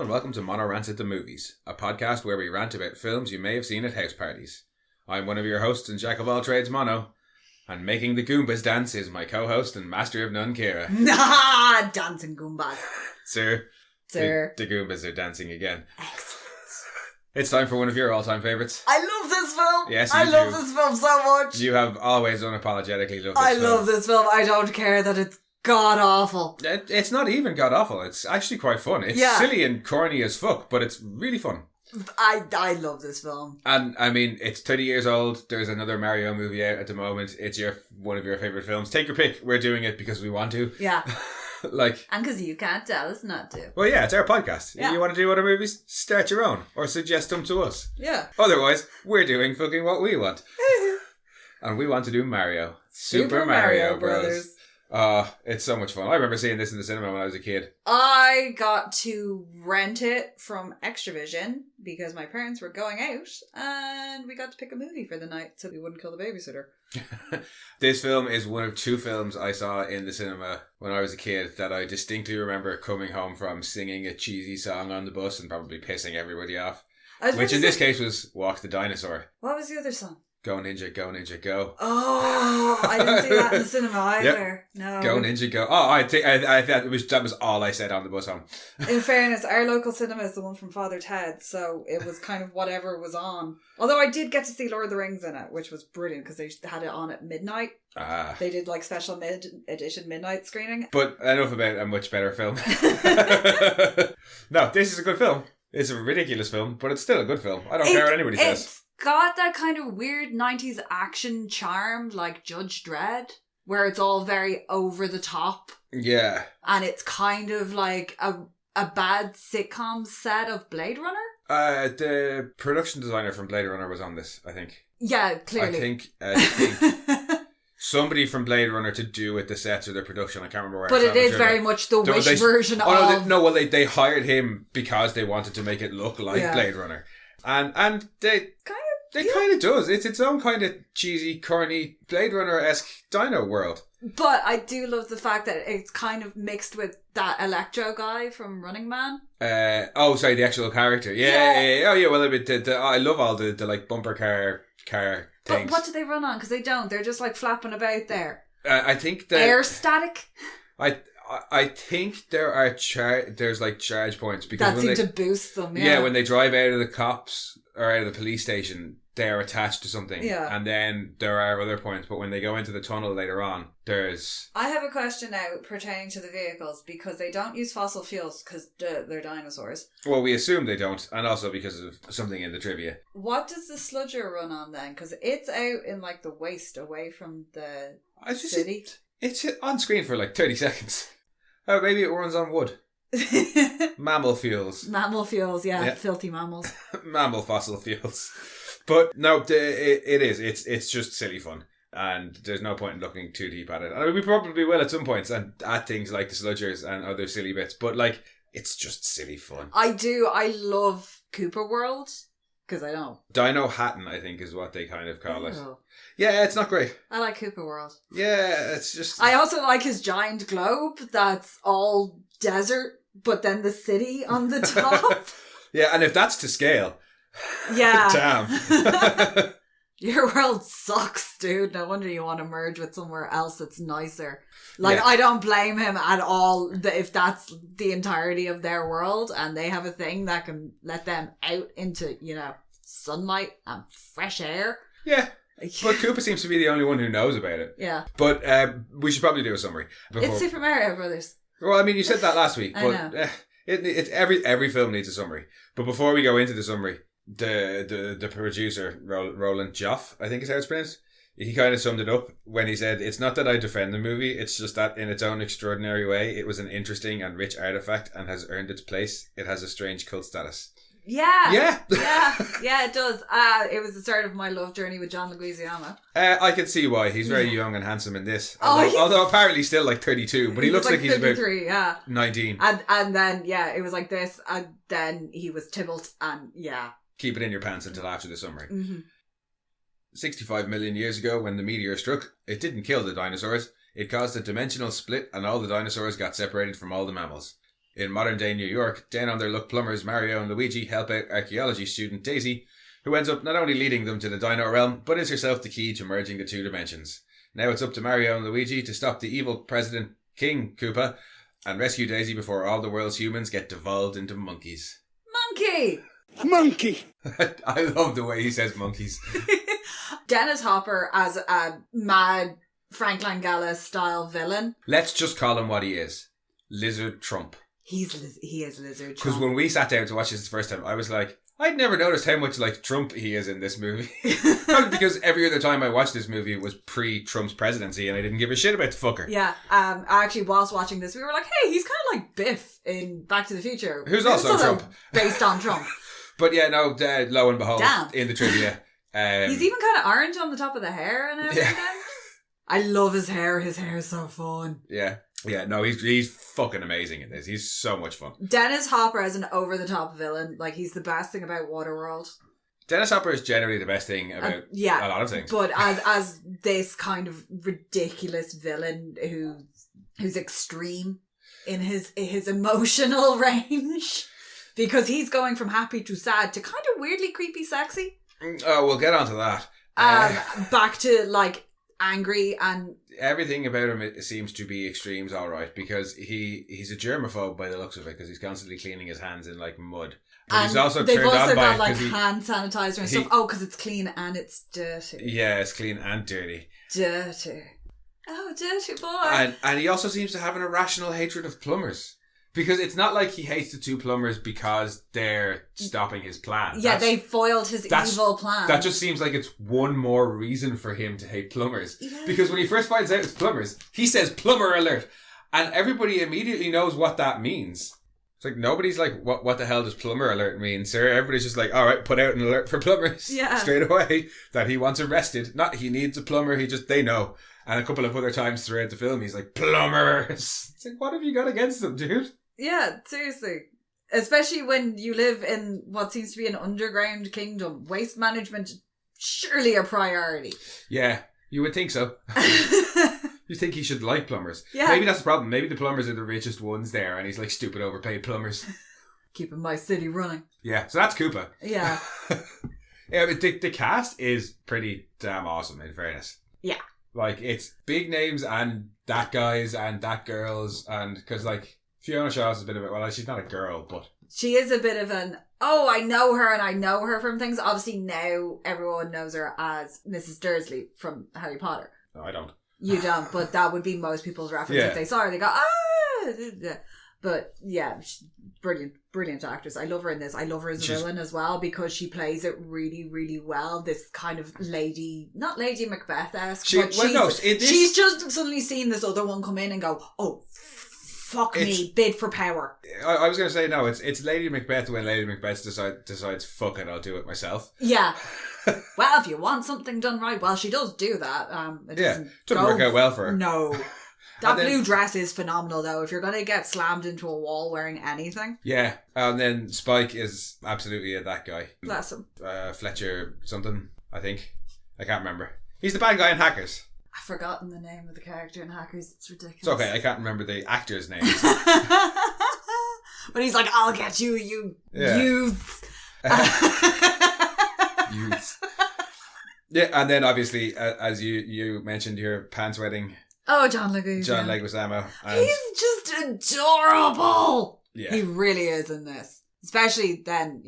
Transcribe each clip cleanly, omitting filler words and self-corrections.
and welcome to Mono Rant at the Movies, a podcast where we rant about films you may have seen at house parties. I'm one of your hosts and jack of all trades, Mono, and making the Goombas dance is my co-host and master of none, Ciara. Nah, dancing Goombas. Sir. Sir. The Goombas are dancing again. Excellent. It's time for one of your all-time favourites. I love this film. Yes, you I love do. this film so much. You have always unapologetically loved this I film. love this film. I don't care that it's god awful. It's not even god-awful. It's actually quite fun. It's silly and corny as fuck, but it's really fun. I love this film. And, I mean, it's 30 years old. There's another Mario movie out at the moment. It's one of your favourite films. Take your pick. We're doing it because we want to. Yeah. And because you can't tell us not to. Well, yeah, it's our podcast. Yeah. You want to do other movies? Start your own. Or suggest them to us. Yeah. Otherwise, we're doing fucking what we want. And we want to do Mario. Super Mario Bros. It's so much fun. I remember seeing this in the cinema when I was a kid. I got to rent it from Extravision because my parents were going out and we got to pick a movie for the night so we wouldn't kill the babysitter. This film is one of two films I saw in the cinema when I was a kid that I distinctly remember coming home from, singing a cheesy song on the bus and probably pissing everybody off. Which in this case was Walk the Dinosaur. What was the other song? Go Ninja Go. Oh, I didn't see that in the cinema either. Yep. No. Go Ninja Go. Oh, I think that was all I said on the bus home. In fairness, our local cinema is the one from Father Ted, so it was kind of whatever was on. Although I did get to see Lord of the Rings in it, which was brilliant because they had it on at midnight. They did like special edition midnight screening. But enough about a much better film. No, this is a good film. It's a ridiculous film, but it's still a good film. I don't care what anybody says. Got that kind of weird 90s action charm like Judge Dredd, where it's all very over the top. Yeah. And it's kind of like a bad sitcom set of Blade Runner. The production designer from Blade Runner was on this, I think. Yeah, clearly. I think somebody from Blade Runner to do with the sets or the production. I can't remember where. But it is very much the Wish version of... Well, they hired him because they wanted to make it look like Blade Runner. And they kind of does. It's its own kind of cheesy, corny, Blade Runner-esque dino world. But I do love the fact that it's kind of mixed with that Electro guy from Running Man. The actual character. Yeah. Oh, yeah, well, I love all the like bumper car things. But what do they run on? Because they don't. They're just like flapping about there. I think that... Air static? I think there are there's like charge points because that seem to boost them. Yeah, when they drive out of the cops or out of the police station, they're attached to something. Yeah, and then there are other points. But when they go into the tunnel later on, there's. I have a question now pertaining to the vehicles because they don't use fossil fuels because they're dinosaurs. Well, we assume they don't, and also because of something in the trivia. What does the sludger run on then? Because it's out in like the waste away from the city. It's on screen for like 30 seconds. Oh, maybe it runs on wood. Mammal fuels. Mammal fuels, yeah. Filthy mammals. Mammal fossil fuels. But no, it is. It's just silly fun. And there's no point in looking too deep at it. I mean, we probably will at some points and at things like the sludgers and other silly bits. But like, it's just silly fun. I do. I love Koopa World. Because I don't. Dino Hatton, I think, is what they kind of call it. Yeah, it's not great. I like Koopa World. Yeah, it's just... I also like his giant globe that's all desert, but then the city on the top. Yeah, and if that's to scale... Yeah. Damn. Your world sucks, dude. No wonder you want to merge with somewhere else that's nicer. Like, I don't blame him at all if that's the entirety of their world and they have a thing that can let them out into, sunlight and fresh air. Yeah. But Koopa seems to be the only one who knows about it. Yeah. But we should probably do a summary. It's Super Mario Brothers. Well, I mean, you said that last week. But it's every film needs a summary. But before we go into the summary, the producer, Roland Joff, I think is how it's pronounced, he kind of summed it up when he said, "It's not that I defend the movie, it's just that in its own extraordinary way, it was an interesting and rich artifact and has earned its place. It has a strange cult status." Yeah. Yeah. Yeah, it does. It was the start of my love journey with John Leguizamo. I can see why. He's very young and handsome in this. Although apparently still like 32, but he looks like he's about 19. And then, it was like this, and then he was Tybalt, and keep it in your pants until after the summary. Mm-hmm. 65 million years ago, when the meteor struck, it didn't kill the dinosaurs. It caused a dimensional split, and all the dinosaurs got separated from all the mammals. In modern-day New York, down-on-their-luck plumbers Mario and Luigi help out archaeology student Daisy, who ends up not only leading them to the Dino realm, but is herself the key to merging the two dimensions. Now it's up to Mario and Luigi to stop the evil President King Koopa and rescue Daisy before all the world's humans get devolved into monkeys. Monkey! Monkey! I love the way he says monkeys. Dennis Hopper as a mad Frank Langella style villain. Let's just call him what he is. Lizard Trump. He is Lizard Trump. Because when we sat down to watch this the first time, I was like, I'd never noticed how much like Trump he is in this movie. Probably because every other time I watched this movie was pre-Trump's presidency and I didn't give a shit about the fucker. Yeah, actually whilst watching this we were like, hey, he's kind of like Biff in Back to the Future. Who's also Trump. Based on Trump. But yeah, no, lo and behold, in the trivia. He's even kind of orange on the top of the hair and everything. Yeah. I love his hair. His hair is so fun. Yeah. Yeah, no, he's fucking amazing in this. He's so much fun. Dennis Hopper as an over-the-top villain. Like, he's the best thing about Waterworld. Dennis Hopper is generally the best thing about a lot of things. But as this kind of ridiculous villain who's extreme in his emotional range. Because he's going from happy to sad to kind of weirdly creepy sexy. Oh, we'll get onto that. Back to, like, angry and... Everything about him it seems to be extremes, all right, because he's a germaphobe by the looks of it, because he's constantly cleaning his hands in like mud. But and he's also they've turned also on got by like hand sanitizer and stuff. Oh, because it's clean and it's dirty. Yeah, it's clean and dirty. Dirty. Oh, dirty boy. And he also seems to have an irrational hatred of plumbers. Because it's not like he hates the two plumbers because they're stopping his plan. Yeah, they foiled his evil plan. That just seems like it's one more reason for him to hate plumbers. Yeah. Because when he first finds out it's plumbers, he says plumber alert. And everybody immediately knows what that means. It's like nobody's like, what the hell does plumber alert mean, sir? Everybody's just like, alright, put out an alert for plumbers. Straight away. That he wants arrested. Not he needs a plumber, they know. And a couple of other times throughout the film, he's like, plumbers. It's like, what have you got against them, dude? Yeah, seriously. Especially when you live in what seems to be an underground kingdom. Waste management is surely a priority. Yeah, you would think so. You think he should like plumbers. Yeah. Maybe that's the problem. Maybe the plumbers are the richest ones there and he's like stupid overpaid plumbers. Keeping my city running. Yeah, so that's Koopa. Yeah. Yeah, but the cast is pretty damn awesome, in fairness. Yeah. Like, it's big names and that guys and that girls and... Because, like... Fiona Shaw's a bit of a... Well, she's not a girl, but... She is a bit of an... Oh, I know her and I know her from things. Obviously, now everyone knows her as Mrs. Dursley from Harry Potter. No, I don't. You don't, but that would be most people's reference. If they saw her, they go, ah! But, yeah, brilliant actress. I love her in this. I love her as a villain as well because she plays it really, really well. This kind of lady... Not Lady Macbeth-esque, but she's just suddenly seen this other one come in and go, oh, fuck me, bid for power. I was going to say, no, it's Lady Macbeth when Lady Macbeth decides, fuck it, I'll do it myself. Yeah. Well, if you want something done right, well, she does do that. It doesn't work out well for her. No. That blue dress is phenomenal, though, if you're going to get slammed into a wall wearing anything. Yeah, and then Spike is absolutely that guy. Bless him. Fletcher something, I think. I can't remember. He's the bad guy in Hackers. I've forgotten the name of the character in Hackers. It's ridiculous. It's okay, I can't remember the actor's name. But he's like, I'll get you, youths. Youths. Yeah, and then obviously, as you mentioned, your pants wedding. Oh, John Leguizamo. John Leguizamo. He's just adorable. Yeah. He really is in this. Especially then,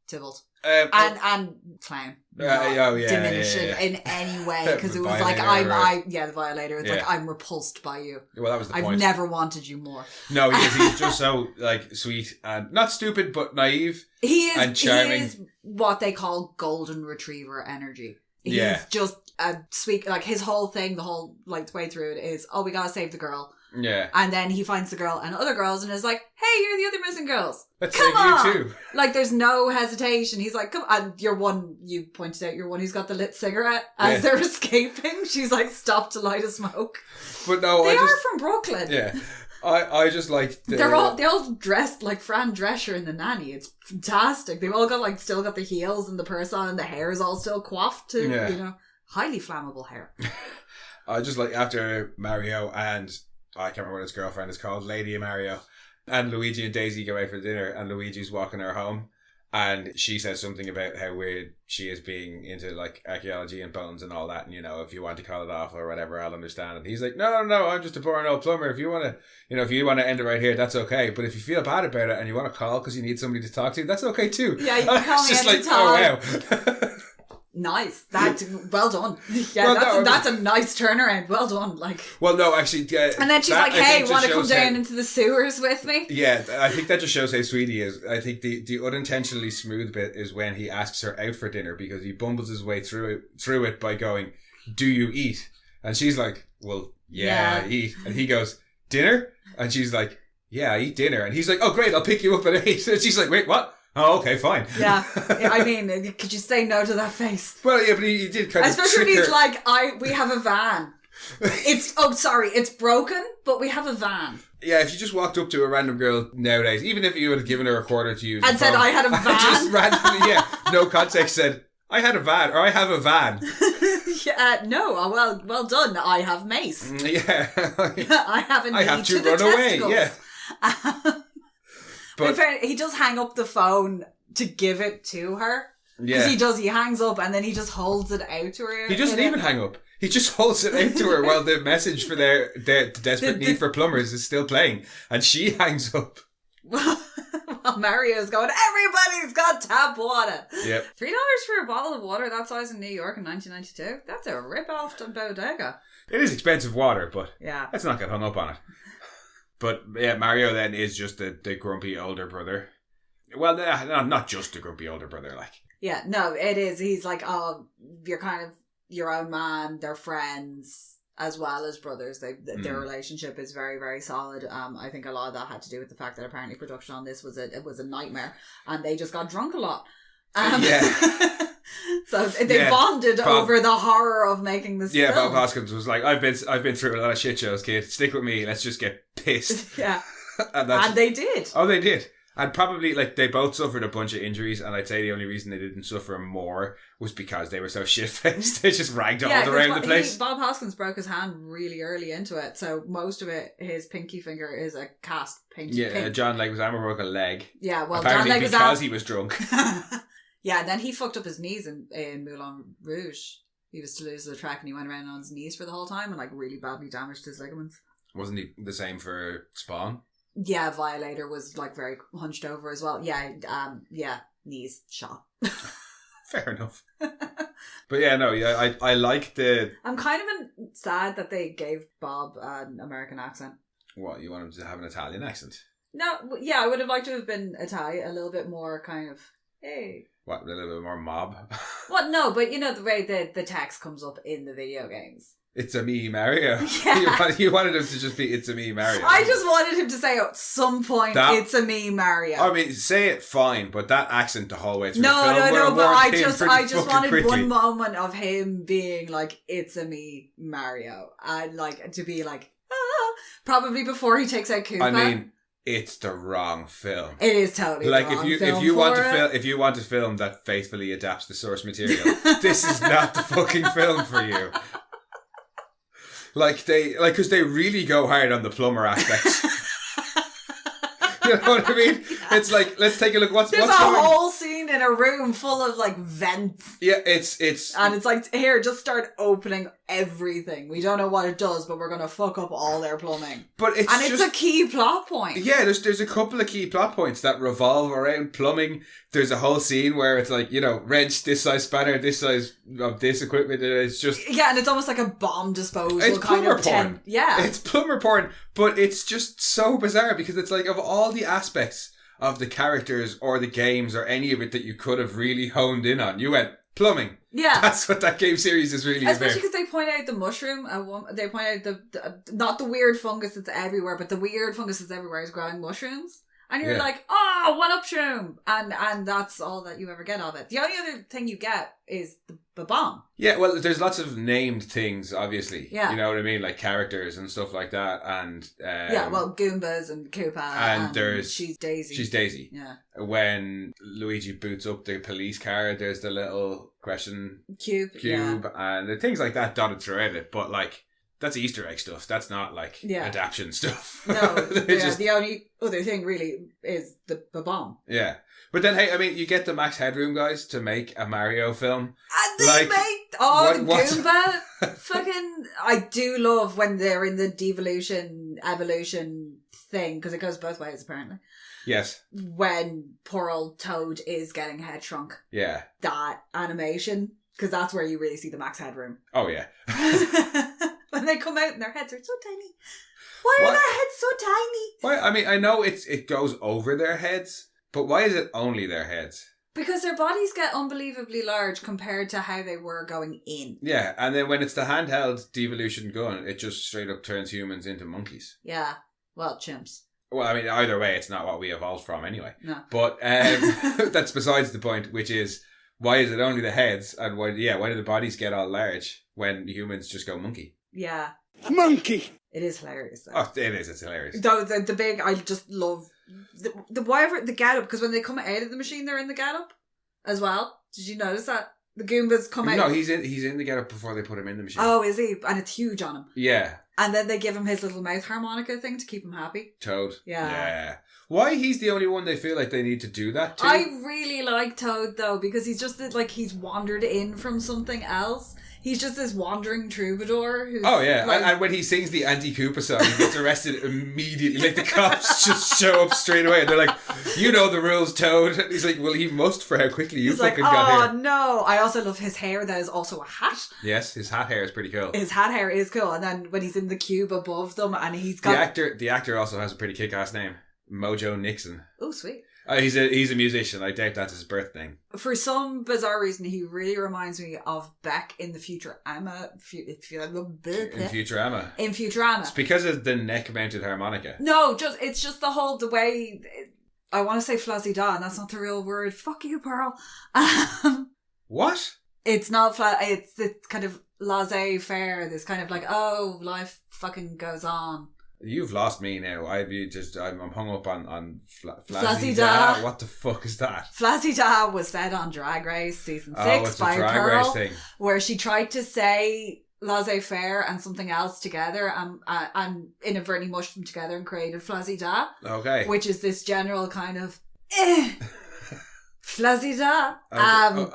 Tybalt. And clown. Diminish it in any way because it was like the violator. It's like I'm repulsed by you. Well, that was the point. I've never wanted you more. No, he's just so like sweet and not stupid but naive. He is and charming. He is what they call golden retriever energy. He's just a sweet, like his whole thing, the whole like way through it is, we gotta save the girl. Yeah. And then he finds the girl and other girls and is like, hey, you're the other missing girls. Let's save you too. Like, there's no hesitation. He's like, come on. And you pointed out, you're one who's got the lit cigarette as they're escaping. She's like, stop to light a smoke. But no, they are from Brooklyn. Yeah. I just like... they all dressed like Fran Drescher in The Nanny. It's fantastic. They've all got still got the heels and the purse on and the hair is all still coiffed to, highly flammable hair. I just like after Mario and... I can't remember what his girlfriend is called, Lady Mario. And Luigi and Daisy go out for dinner, and Luigi's walking her home. And she says something about how weird she is being into like archaeology and bones and all that. And, if you want to call it off or whatever, I'll understand. And he's like, no, I'm just a boring old plumber. If you want to, if you want to end it right here, that's okay. But if you feel bad about it and you want to call because you need somebody to talk to, that's okay too. Yeah, you can call me just anytime. Oh, wow. Nice. Well done. Yeah, that's a nice turnaround. Well done. Well, no, actually. And then she's like, "Hey, want to come down into the sewers with me?" Yeah, I think that just shows how sweet he is. I think the unintentionally smooth bit is when he asks her out for dinner because he bumbles his way through it by going, "Do you eat?" And she's like, "Well, yeah, I eat." And he goes, "Dinner?" And she's like, "Yeah, I eat dinner." And he's like, "Oh, great, I'll pick you up at 8." And she's like, "Wait, what?" Oh, okay, fine. Yeah, I mean, could you say no to that face? Well, yeah, but he did kind of. Especially when he's like, we have a van. It's broken, but we have a van. Yeah, if you just walked up to a random girl nowadays, even if you had given her a quarter to use, and said, "I had a van," just randomly, no context, said, "I had a van," or "I have a van." No, well done. I have mace. Yeah, I have a need I have to the run testicles. away. Yeah. But in fairness, he does hang up the phone to give it to her. Yeah. Because he hangs up and then he just holds it out to her. He doesn't even hang up. He just holds it out to her while the message for their desperate need for plumbers is still playing. And she hangs up. Well, Mario's going, everybody's got tap water. Yep. $3 for a bottle of water that size in New York in 1992? That's a rip-off to Bodega. It is expensive water, but yeah, let's not get hung up on it. But yeah, Mario then is just the grumpy older brother. Well, not just the grumpy older brother, like. Yeah, no, it is. He's like, oh, you're kind of your own man. They're friends as well as brothers. Their relationship is very, very solid. I think a lot of that had to do with the fact that apparently production on this was a nightmare, and they just got drunk a lot. Yeah. So they bonded over the horror of making this film. Bob Hoskins was like, I've been through a lot of shit shows, kid. Stick with me. Let's just get pissed. Yeah. and they did. Oh, they did. And probably, they both suffered a bunch of injuries, and I'd say the only reason they didn't suffer more was because they were so shit-faced. They just ragged all around the place. Bob Hoskins broke his hand really early into it, so most of it, his pinky finger is a cast painted pink. John Leguizamo broke a leg. Yeah, well, apparently John Leguizamo... because he was drunk. Yeah, and then he fucked up his knees in Moulin Rouge. He was to lose the track, and he went around on his knees for the whole time, and really badly damaged his ligaments. Wasn't he the same for Spawn? Yeah, Violator was very hunched over as well. Yeah, knees shot. Fair enough. But yeah, no, I like the... I'm kind of sad that they gave Bob an American accent. What, you want him to have an Italian accent? No, yeah, I would have liked to have been Italian, a little bit more kind of, hey. What, a little bit more mob? What, no, but the way the text comes up in the video games. It's a me, Mario. Yeah. You wanted him to just be, it's a me, Mario. I just wanted him to say at some point, it's a me, Mario. I mean, say it fine, but that accent the whole way through no, the film. No, but I just wanted quickly. One moment of him being it's a me, Mario. And to be probably before he takes out Koopa. I mean, it's the wrong film. It is totally the wrong film. If you want a film that faithfully adapts the source material, this is not the fucking film for you. Because they really go hard on the plumber aspects. You know what I mean? Yeah. It's let's take a look. There's a whole scene in a room full of vents. Yeah, it's and it's here, just start opening everything. We don't know what it does, but we're gonna fuck up all their plumbing. But it's a key plot point. Yeah, there's a couple of key plot points that revolve around plumbing. There's a whole scene where it's wrench, this size spanner, this size of this equipment. It's just and it's almost like a bomb disposal. It's kind plumber of porn. Yeah, it's plumber porn, but it's just so bizarre because it's of all the aspects of the characters or the games or any of it that you could have really honed in on, you went plumbing. Yeah, that's what that game series is really especially because they point out the mushroom. They point out the not the weird fungus that's everywhere, but the weird fungus that's everywhere is growing mushrooms. And you're one up shroom. And that's all that you ever get of it. The only other thing you get is the bomb. Yeah, well, there's lots of named things, obviously. Yeah. You know what I mean? Like characters and stuff like that. And Goombas and Koopa. And there's... She's Daisy. She's Daisy. Yeah. When Luigi boots up the police car, there's the little question... Cube. And things like that dotted throughout it. But, That's Easter egg stuff. That's not like adaptation stuff. No, the only other thing really is the bomb. Yeah. But then, hey, I mean, you get the Max Headroom guys to make a Mario film. And they make... the Goomba. Fucking... I do love when they're in the devolution, evolution thing, because it goes both ways, apparently. Yes. When poor old Toad is getting head shrunk. Yeah. That animation, because that's where you really see the Max Headroom. Oh, yeah. When they come out and their heads are so tiny. Why are their heads so tiny? Why? I mean, I know it goes over their heads, but why is it only their heads? Because their bodies get unbelievably large compared to how they were going in. Yeah, and then when it's the handheld devolution gun, it just straight up turns humans into monkeys. Yeah, well, chimps. Well, I mean, either way, it's not what we evolved from anyway. No. But that's besides the point, which is, why is it only the heads, and why do the bodies get all large when humans just go monkey? Yeah. Monkey! It is hilarious, though. Oh, it is. It's hilarious. Though the big, I just love the get-up, because when they come out of the machine, they're in the get-up as well. Did you notice that? The Goombas come out. No, he's in the get-up before they put him in the machine. Oh, is he? And it's huge on him. Yeah. And then they give him his little mouth harmonica thing to keep him happy. Toad. Yeah. Why he's the only one they feel like they need to do that to? I really like Toad, though, because he's just like he's wandered in from something else. He's just this wandering troubadour who's... Oh, yeah. Like, and when he sings the anti-Koopa song, he gets arrested immediately. Like, the cops just show up straight away. And they're like, you know the rules, Toad. And he's like, well, he must for how quickly you fucking got here. Oh, no. I also love his hair that is also a hat. Yes, his hat hair is pretty cool. His hat hair is cool. And then when he's in the cube above them and he's got... The actor also has a pretty kick-ass name. Mojo Nixon. Oh, sweet. He's a musician. I doubt that's his birth name. For some bizarre reason, he really reminds me of Beck in the Futurama. In Futurama. In Futurama. It's because of the neck-mounted harmonica. No, it's just the way... I want to say flazzy da, and that's not the real word. Fuck you, Pearl. What? It's not it's kind of laissez-faire. This kind of like, oh, life fucking goes on. You've lost me now. I'm hung up on Flazzy Da. What the fuck is that? Flazzy Da was said on Drag Race season 6 by Pearl, where she tried to say laissez-faire and something else together and inadvertently mushed them together and created Flazzy Da. Okay. Which is this general kind of Flazzy Da.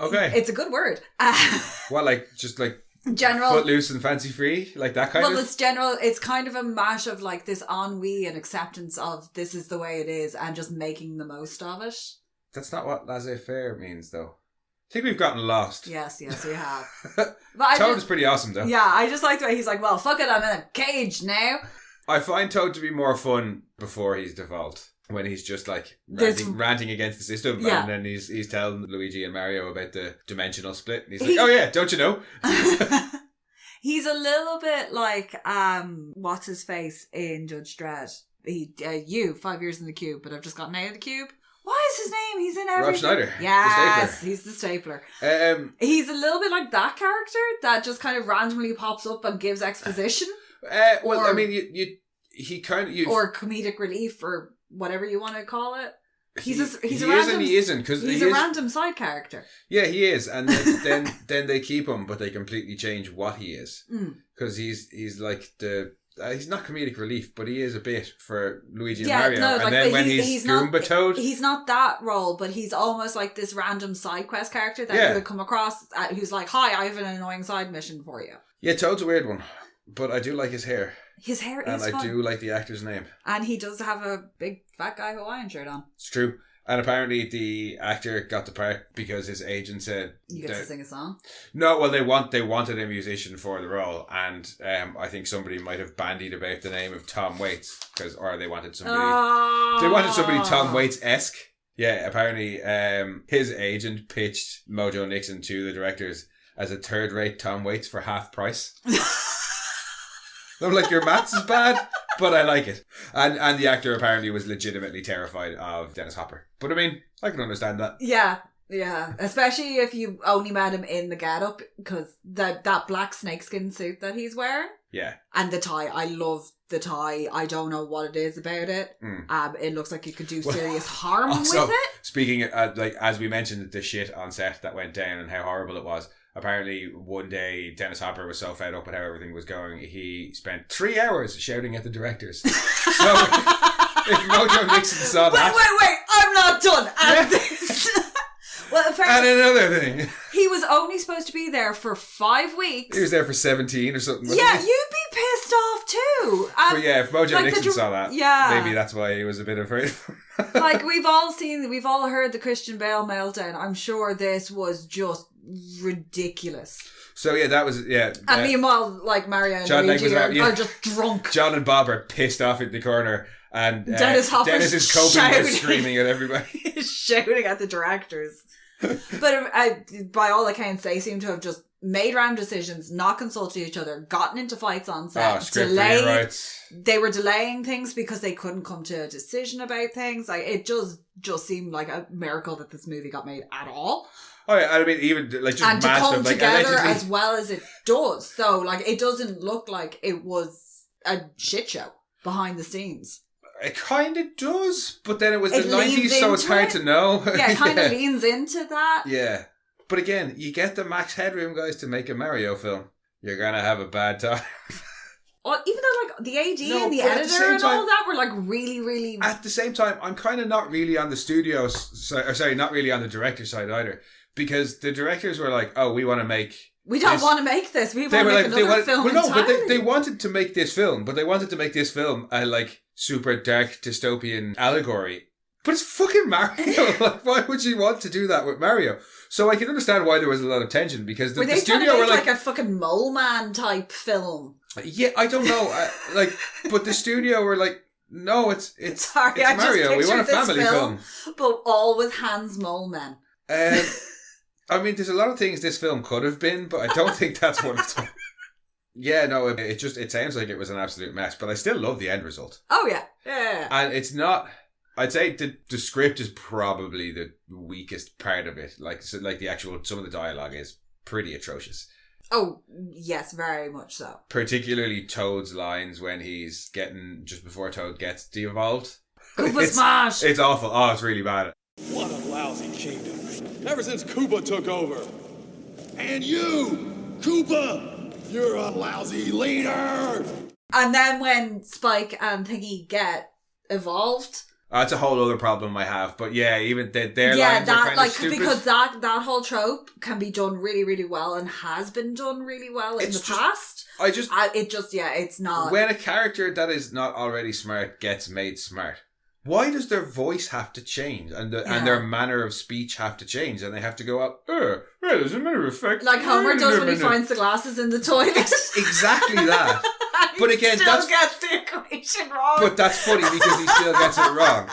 Okay. It's a good word. What, like, just like general footloose and fancy free, like that kind of. Well, it's general. It's kind of a mash of like this ennui and acceptance of this is the way it is, and just making the most of it. That's not what laissez-faire means, though. I think we've gotten lost. Yes, we have. Toad is pretty awesome, though. Yeah, I just like the way he's like, well, fuck it, I'm in a cage now. I find Toad to be more fun before he's devolved. When he's just like ranting against the system, and then he's telling Luigi and Mario about the dimensional split, and he's like, "Oh yeah, don't you know?" He's a little bit like what's his face in Judge Dredd. 5 years in the cube, but I've just gotten out of the cube. What is his name? He's in everything. Rob Schneider. Yes, he's the stapler. He's a little bit like that character that just kind of randomly pops up and gives exposition. I mean, he kind of or comedic relief or whatever you want to call it. He's a random side character. Yeah, he is, and then they keep him, but they completely change what he is because he's like he's not comedic relief, but he is a bit for Luigi and Mario. No, and then when he's Goomba Toad, he's not that role, but he's almost like this random side quest character that you would come across who's like, "Hi, I have an annoying side mission for you." Yeah, Toad's a weird one, but I do like his hair. His hair is fun. And I do like the actor's name. And he does have a big fat guy Hawaiian shirt on. It's true. And apparently the actor got the part because his agent said... You get to sing a song? No, well, they wanted a musician for the role. And I think somebody might have bandied about the name of Tom Waits. Or they wanted somebody... They wanted somebody Tom Waits-esque. Yeah, apparently his agent pitched Mojo Nixon to the directors as a third-rate Tom Waits for half price. I'm like, your maths is bad, but I like it. And the actor apparently was legitimately terrified of Dennis Hopper. But I mean, I can understand that. Yeah. Especially if you only met him in the get-up, because that black snakeskin suit that he's wearing. Yeah. And the tie. I love the tie. I don't know what it is about it. It looks like you could do serious harm with it. Speaking of, like, as we mentioned, the shit on set that went down and how horrible it was, Apparently, one day, Dennis Hopper was so fed up with how everything was going, he spent 3 hours shouting at the directors. So, if Mojo Nixon saw that... Wait, I'm not done at this. Well, and another thing. He was only supposed to be there for 5 weeks. He was there for 17 or something. Yeah, you'd be pissed off too. But yeah, if Mojo Nixon saw that, maybe that's why he was a bit afraid of him. Like, we've all heard the Christian Bale meltdown. I'm sure this was just ridiculous. So yeah, that was, yeah. And meanwhile, like, Mario and Luigi are just drunk. John and Bob are pissed off in the corner. And Dennis is coping with screaming at everybody. He's shouting at the directors. But by all accounts, they seem to have just made random decisions, not consulted each other, gotten into fights on set, delayed. They were delaying things because they couldn't come to a decision about things. Like, it just seemed like a miracle that this movie got made at all. Oh yeah, I mean, even like just and massive, to come like, together allegedly, as well as it does. So, like, it doesn't look like it was a shit show behind the scenes. It kind of does, but then it was the 90s, so it's hard to know. Yeah, it kind of leans into that. Yeah. But again, you get the Max Headroom guys to make a Mario film, you're going to have a bad time. Well, even though, like, the AD and the editor and all that were, like, really, really... At the same time, I'm kind of not really on the not really on the director's side either. Because the directors were like, oh, we want to make... We don't want to make this. We want to make another film entirely. But they wanted to make this film. But they wanted to make this film a, like, super dark dystopian allegory. But it's fucking Mario. Like, why would you want to do that with Mario? So I can understand why there was a lot of tension. Because the studio were like a fucking Mole Man type film? Yeah, I don't know. But the studio were like, no, it's Mario. We want a family film. But all with Hans Mole Men. I mean, there's a lot of things this film could have been, but I don't think that's one of them. Yeah, no, it sounds like it was an absolute mess, but I still love the end result. Oh, yeah. Yeah. And it's not, I'd say the script is probably the weakest part of it. Like the actual, some of the dialogue is pretty atrocious. Oh, yes, very much so. Particularly Toad's lines when he's just before Toad gets de-evolved. Koopa smash! It's awful. Oh, it's really bad. What a lousy kingdom. Ever since Koopa took over. And you, Koopa, you're a lousy leader. And then when Spike and Thingy get evolved... That's a whole other problem I have. But yeah, even their lines are kind of stupid. Because that whole trope can be done really, really well and has been done really well in the past. It's not... When a character that is not already smart gets made smart, why does their voice have to change and their manner of speech have to change and they have to go up, as a matter of fact... Like Homer does when he finds the glasses in the toilet. Exactly that. But again, still gets the equation wrong. But that's funny because he still gets it wrong.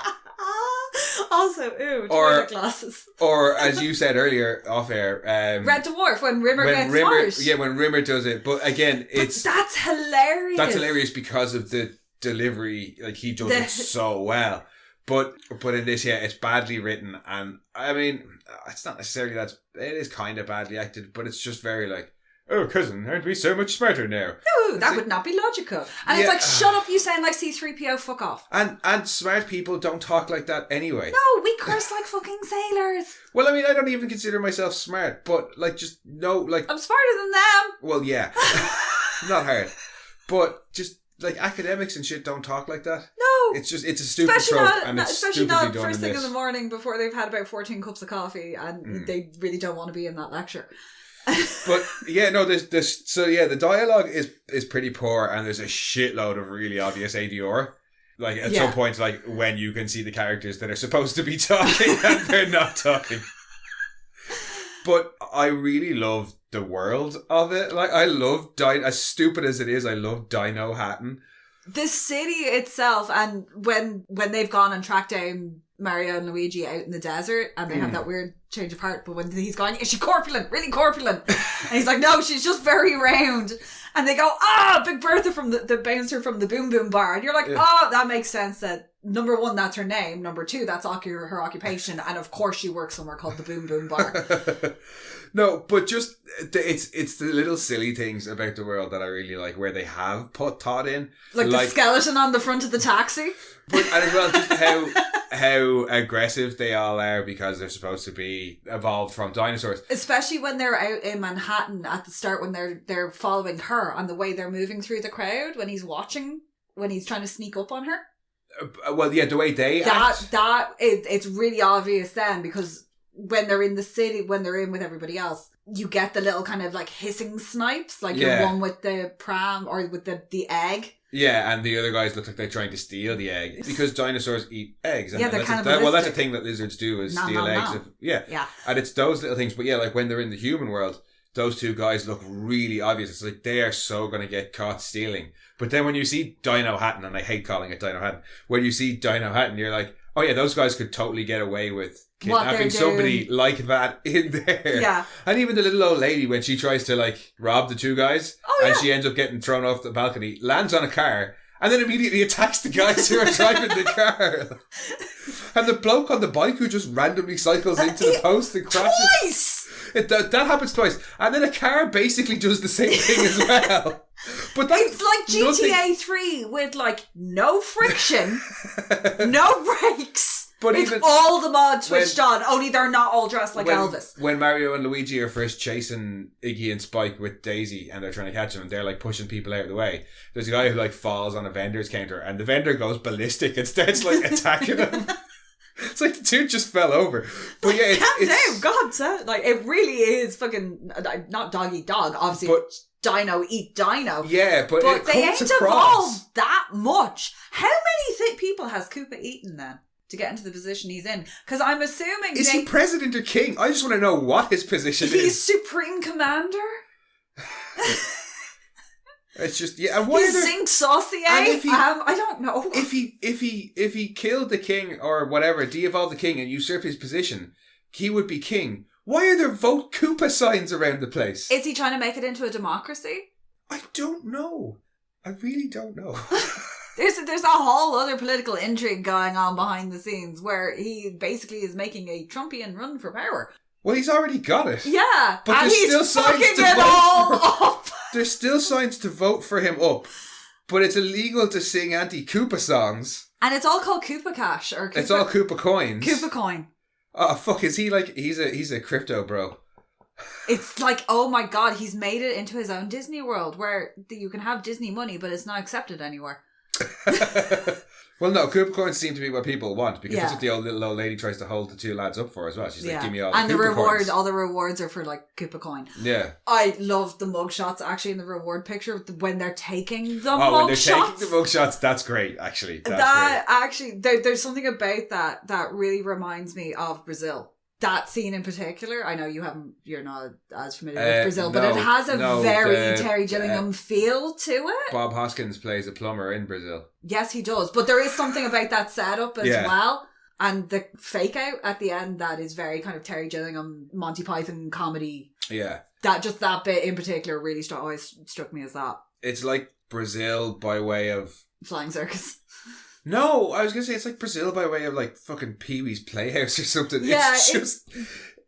Also, toilet glasses. Or, as you said earlier, off air... Red Dwarf, when Rimmer gets smart. Yeah, when Rimmer does it. But again, that's hilarious. That's hilarious because of the delivery. Like, he does it so well. But in this, yeah, it's badly written. And, I mean, it's not necessarily that... It is kind of badly acted, but it's just very like... Oh, cousin, aren't we so much smarter now? No, that would not be logical. And it's like, shut up, you sound like C-3PO, fuck off. And smart people don't talk like that anyway. No, we curse like fucking sailors. Well, I mean, I don't even consider myself smart, but, like, just, no, like... I'm smarter than them. Well, yeah. Not hard. But just, like, academics and shit don't talk like that. No. It's a stupid trope, and it's stupidly done in this. Especially not first thing in the morning before they've had about 14 cups of coffee, and they really don't want to be in that lecture. But yeah, no, the dialogue is pretty poor, and there's a shitload of really obvious ADR. Like at some point, like when you can see the characters that are supposed to be talking and they're not talking. But I really love the world of it. Like I love as stupid as it is, I love Dino Hatton. The city itself, and when they've gone and tracked down Mario and Luigi out in the desert and they have that weird change of heart, but when he's going, is she corpulent? Really corpulent? And he's like, no, she's just very round. And they go, Big Bertha from the bouncer from the Boom Boom Bar. And you're like, that makes sense that number one, that's her name. Number two, that's her occupation. And of course she works somewhere called the Boom Boom Bar. No, but just, it's the little silly things about the world that I really like, where they have put thought in. Like the skeleton on the front of the taxi. And as well, just how aggressive they all are because they're supposed to be evolved from dinosaurs. Especially when they're out in Manhattan at the start, when they're following her, and the way they're moving through the crowd when he's watching, when he's trying to sneak up on her. Well, yeah, the way they act. It's really obvious then, because when they're in the city, when they're in with everybody else, you get the little kind of like hissing snipes, like your one with the pram or with the egg. Yeah, and the other guys look like they're trying to steal the egg because dinosaurs eat eggs. And yeah, they're cannibalistic. That's a thing that lizards do, is steal eggs. Yeah, and it's those little things. But yeah, like when they're in the human world, those two guys look really obvious. It's like they are so going to get caught stealing. But then when you see Dino Hatton, and I hate calling it Dino Hatton, when you see Dino Hatton, you're like, oh yeah, those guys could totally get away with kidnapping somebody like that in there. Yeah. And even the little old lady, when she tries to like rob the two guys, and she ends up getting thrown off the balcony, lands on a car, and then immediately attacks the guys who are driving the car. And the bloke on the bike who just randomly cycles into the post and crashes. Twice! That happens twice. And then a car basically does the same thing as well. But it's like GTA 3 with like no friction, no brakes. But it's all the mods switched on, only they're not all dressed like Elvis. When Mario and Luigi are first chasing Iggy and Spike with Daisy and they're trying to catch him and they're like pushing people out of the way, there's a guy who like falls on a vendor's counter and the vendor goes ballistic and starts like attacking him. It's like the dude just fell over. But yeah, calm down, God, like it really is fucking not dog eat dog, obviously. But dino eat dino. Yeah, but they ain't evolved that much. How many people has Koopa eaten then to get into the position he's in? Because I'm assuming is he president or king? I just want to know what his position is. He's supreme commander. It's just and why he's Zinc Saucier. I don't know if he killed the king or whatever, de-evolved the king and usurped his position, he would be king. Why are there vote Koopa signs around the place? Is he trying to make it into a democracy? I don't know. I really don't know. There's a whole other political intrigue going on behind the scenes where he basically is making a Trumpian run for power. Well, he's already got it. Yeah, but and there's he's still signs fucking to it all up. There's still signs to vote for him up, but it's illegal to sing anti-Koopa songs. And it's all called Koopa Cash or Koopa, it's all Koopa coins. Koopa coin. Oh fuck! Is he like he's a crypto bro? It's like, oh my god, he's made it into his own Disney world where you can have Disney money, but it's not accepted anywhere. Well, no, Koopa coins seem to be what people want because that's what the little old lady tries to hold the two lads up for as well. She's like, give me all the and Koopa coins. All the rewards are for like Koopa coin. Yeah. I love the mugshots actually in the reward picture when they're taking the mugshots. Oh, when they're taking the mugshots, that's great actually. Actually, there's something about that really reminds me of Brazil. That scene in particular, I know you're not as familiar with Brazil, but it has a very Terry Gilliam feel to it. Bob Hoskins plays a plumber in Brazil. Yes, he does. But there is something about that setup as well. And the fake out at the end that is very kind of Terry Gilliam, Monty Python comedy. Yeah. That bit in particular really always struck me as that. It's like Brazil by way of... Flying Circus. No, I was going to say it's like Brazil by way of like fucking Pee-wee's Playhouse or something. Yeah,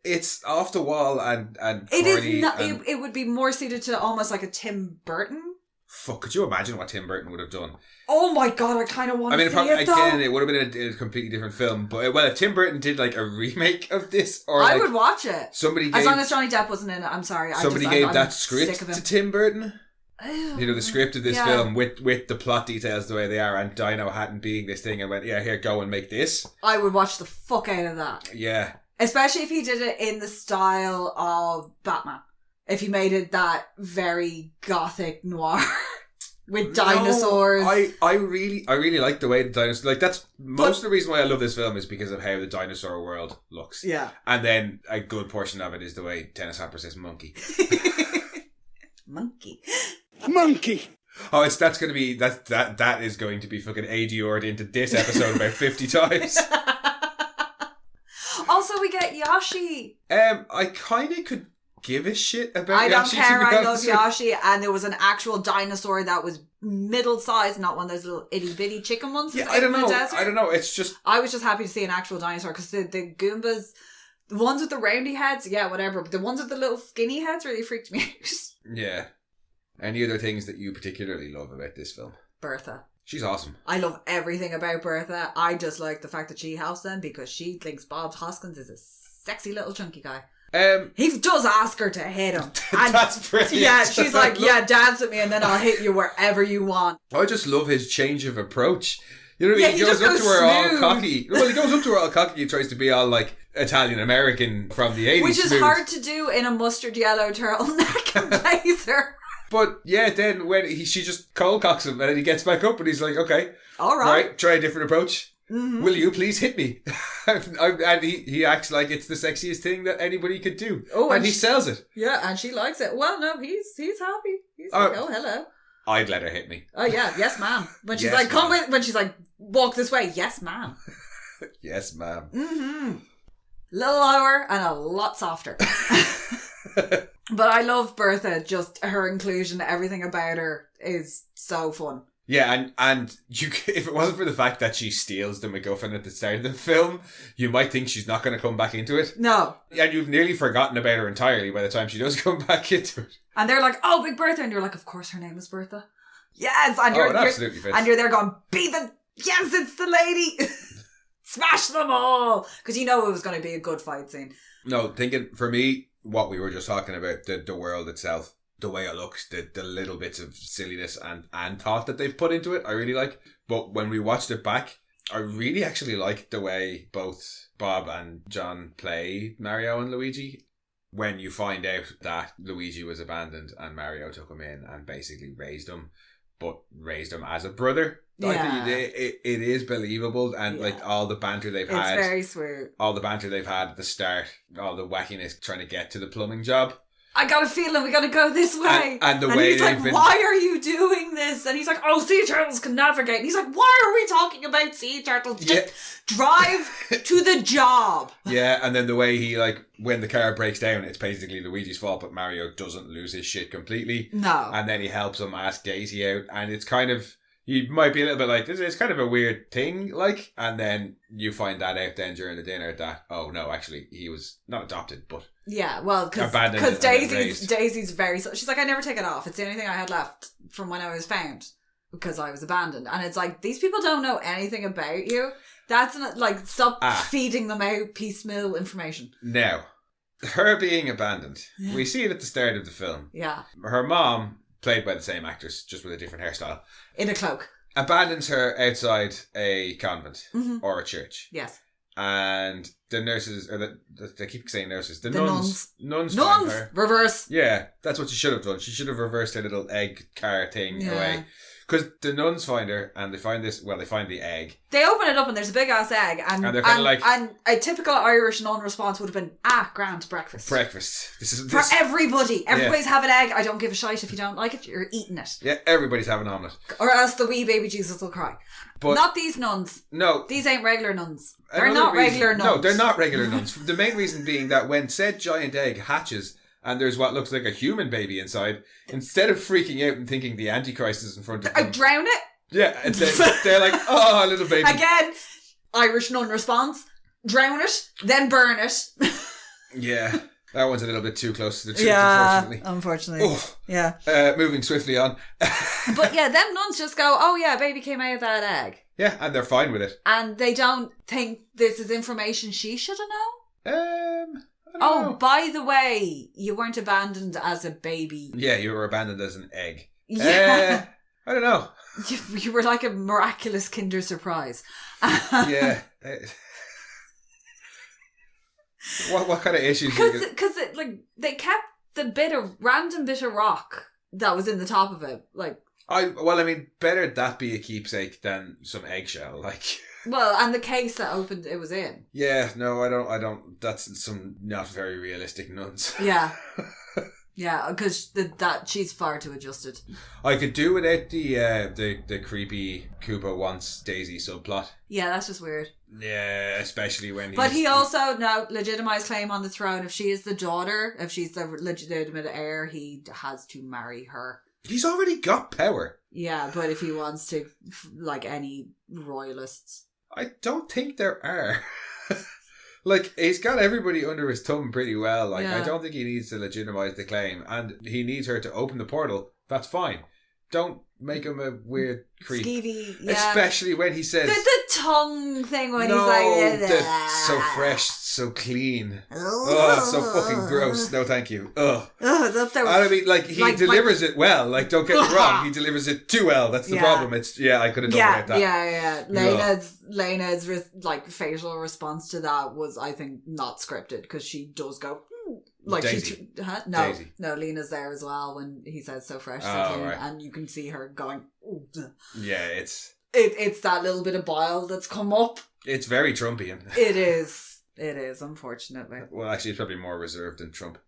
it's off the wall and it is not. It would be more suited to almost like a Tim Burton. Fuck, could you imagine what Tim Burton would have done? Oh my god, I kind of want to see it though. Again, it would have been a completely different film. But if Tim Burton did like a remake of this, or I would watch it. As long as Johnny Depp wasn't in it. I'm sorry. Somebody gave that script to Tim Burton. Ew. You know, the script of this film with the plot details the way they are and Dino Hatton being this thing and went, yeah, here, go and make this. I would watch the fuck out of that. Yeah. Especially if he did it in the style of Batman. If he made it that very gothic noir with dinosaurs. I really like the way the dinosaurs, like that's most of the reason why I love this film is because of how the dinosaur world looks. Yeah. And then a good portion of it is the way Dennis Hopper says monkey. Monkey. Oh, that's going to be that is going to be fucking ADR'd into this episode about 50 times. Also, we get Yoshi. I kind of could give a shit about I don't Yoshi, care, to be I love honest. Yoshi, and there was an actual dinosaur that was middle-sized, not one of those little itty-bitty chicken ones. Yeah, that's I don't out in the know. desert. I don't know. It's just... I was just happy to see an actual dinosaur, because the Goombas, the ones with the roundy heads, yeah, whatever, but the ones with the little skinny heads really freaked me out. Yeah. Any other things that you particularly love about this film? Bertha. She's awesome. I love everything about Bertha. I just like the fact that she helps them because she thinks Bob Hoskins is a sexy little chunky guy. He does ask her to hit him. And that's brilliant. Yeah, she's like, yeah, dance with me and then I'll hit you wherever you want. I just love his change of approach. You know what I mean? Yeah, He goes up to her all smooth. cocky. Well, he goes up to her all cocky and tries to be all like Italian-American from the 80s. Which is smooth. hard to do in a mustard yellow turtleneck and blazer. But yeah, then when she just cold cocks him and then he gets back up and he's like, okay, all right, try a different approach. Mm-hmm. Will you please hit me? And he acts like it's the sexiest thing that anybody could do. Oh, and he sells it. Yeah, and she likes it. Well, no, he's happy. He's like, oh, hello. I'd let her hit me. Oh yeah, yes, ma'am. When she's Yes, like, come ma'am. with. When she's like, walk this way. Yes, ma'am. Yes, ma'am. Mm-hmm. Little lower and a lot softer. But I love Bertha. Just her inclusion, everything about her is so fun. Yeah, and you, if it wasn't for the fact that she steals the MacGuffin at the start of the film, you might think she's not going to come back into it. No. And you've nearly forgotten about her entirely by the time she does come back into it. And they're like, oh, Big Bertha. And you're like, of course her name is Bertha. Yes. And it absolutely fits. And you're there going, yes, it's the lady. Smash them all. Because you know it was going to be a good fight scene. No, thinking, for me, what we were just talking about, the world itself, the way it looks, the little bits of silliness and thought that they've put into it, I really like. But when we watched it back, I really actually liked the way both Bob and John play Mario and Luigi. When you find out that Luigi was abandoned and Mario took him in and basically raised him, but raised him as a brother. Yeah. I think it is believable, and like all the banter they've had. It's very sweet. All the banter they've had at the start, all the wackiness trying to get to the plumbing job. I got a feeling we got to go this way. And the way he's like, why are you doing this? And he's like, oh, sea turtles can navigate. And he's like, why are we talking about sea turtles? Just drive to the job. Yeah, and then the way he, like, when the car breaks down, it's basically Luigi's fault, but Mario doesn't lose his shit completely. No. And then he helps him ask Daisy out, and it's kind of, you might be a little bit like, it's kind of a weird thing, like, and then you find that out then during the dinner that, oh no, actually, he was not adopted, but... Yeah, well, because Daisy's very... She's like, I never take it off. It's the only thing I had left from when I was found because I was abandoned. And it's like, these people don't know anything about you. That's not, like, stop feeding them out piecemeal information. Now, her being abandoned, we see it at the start of the film. Yeah. Her mom, played by the same actress, just with a different hairstyle. In a cloak. Abandons her outside a convent or a church. Yes. And the nurses, or they keep saying nurses, the nuns find her. Reverse. Yeah, that's what she should have done. She should have reversed her little egg car thing away. Because the nuns find her and they find they find the egg. They open it up and there's a big ass egg. And they're kind of like... And a typical Irish nun response would have been, grand, breakfast. Breakfast. For everybody. Everybody's having egg. I don't give a shite if you don't like it. You're eating it. Yeah, everybody's having an omelette. Or else the wee baby Jesus will cry. But not these nuns. No. These ain't regular nuns. They're not regular nuns. No, they're not regular nuns. The main reason being that when said giant egg hatches and there's what looks like a human baby inside, instead of freaking out and thinking the antichrist is in front of them... I drown it? Yeah, they're like, oh, little baby. Again, Irish nun response. Drown it, then burn it. Yeah. That one's a little bit too close to the truth, unfortunately. Oh. Yeah. Moving swiftly on. But yeah, them nuns just go, oh yeah, baby came out of that egg. Yeah, and they're fine with it. And they don't think this is information she should have known? I don't know. By the way, you weren't abandoned as a baby. Yeah, you were abandoned as an egg. Yeah. I don't know. You were like a miraculous Kinder Surprise. Yeah. What kind of issues? Because like they kept the random bit of rock that was in the top of it. Like better that be a keepsake than some eggshell. Like, well, and the case that opened it was in. Yeah, no, I don't. That's some not very realistic nuns. Yeah. Yeah, because that she's far too adjusted. I could do without the creepy Koopa wants Daisy subplot. Yeah, that's just weird. Yeah, especially when But he also now legitimized claim on the throne. If she is the daughter, if she's the legitimate heir, he has to marry her. He's already got power. Yeah, but if he wants to, like any royalists. I don't think there are. Like, he's got everybody under his thumb pretty well. Like, I don't think he needs to legitimize the claim. And he needs her to open the portal. That's fine. Don't make him a weird creep. Skeevy, yeah. Especially when he says... The tongue thing when he's like... so fresh, so clean. Oh, it's so fucking gross. No, thank you. Ugh. That's so... I mean, like, he delivers it well. Like, don't get me wrong. He delivers it too well. That's the problem. It's I could have done without that. Yeah. Lena's like facial response to that was, I think, not scripted because she does go... Like Daisy. Daisy. No, Lena's there as well when he says so fresh, so clean, right. And you can see her going. Yeah, it's that little bit of bile that's come up. It's very Trumpian. It is, unfortunately. Well, actually, it's probably more reserved than Trump.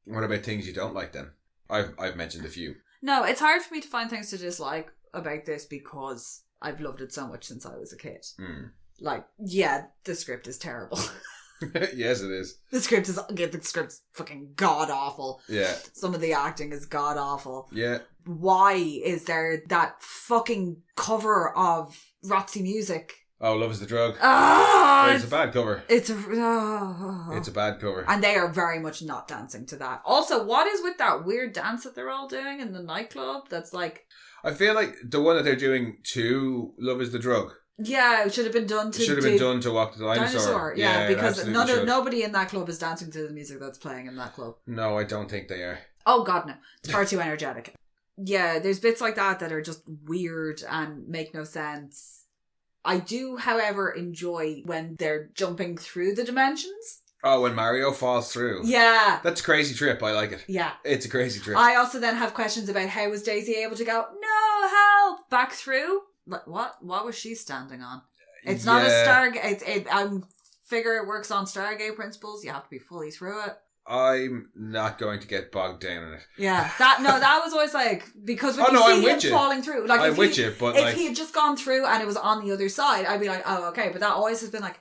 What about things you don't like then? I've mentioned a few. No, it's hard for me to find things to dislike about this because I've loved it so much since I was a kid. Like, yeah, the script is terrible. Yes, it is. The script's fucking god awful. Yeah. Some of the acting is god awful. Yeah. Why is there that fucking cover of Roxy Music? Oh, Love is the Drug. It's a bad cover. It's a bad cover. And they are very much not dancing to that. Also, what is with that weird dance that they're all doing in the nightclub? That's like... I feel like the one that they're doing to Love is the Drug. Yeah, it should have been done to Walk the Dinosaur. Yeah, because nobody in that club is dancing to the music that's playing in that club. No, I don't think they are. Oh god, no. It's far too energetic. Yeah, there's bits like that are just weird and make no sense. I do, however, enjoy when they're jumping through the dimensions. Oh, when Mario falls through. Yeah. That's a crazy trip. I like it. Yeah. It's a crazy trip. I also then have questions about how was Daisy able to go, no, help, back through? Like, what was she standing on? It's not a Stargate. I figure it works on Stargate principles. You have to be fully through it. I'm not going to get bogged down in it. Yeah, that was always like, because when you see him falling through, like I'm with you, but if he had just gone through and it was on the other side, I'd be like, oh, okay. But that always has been like,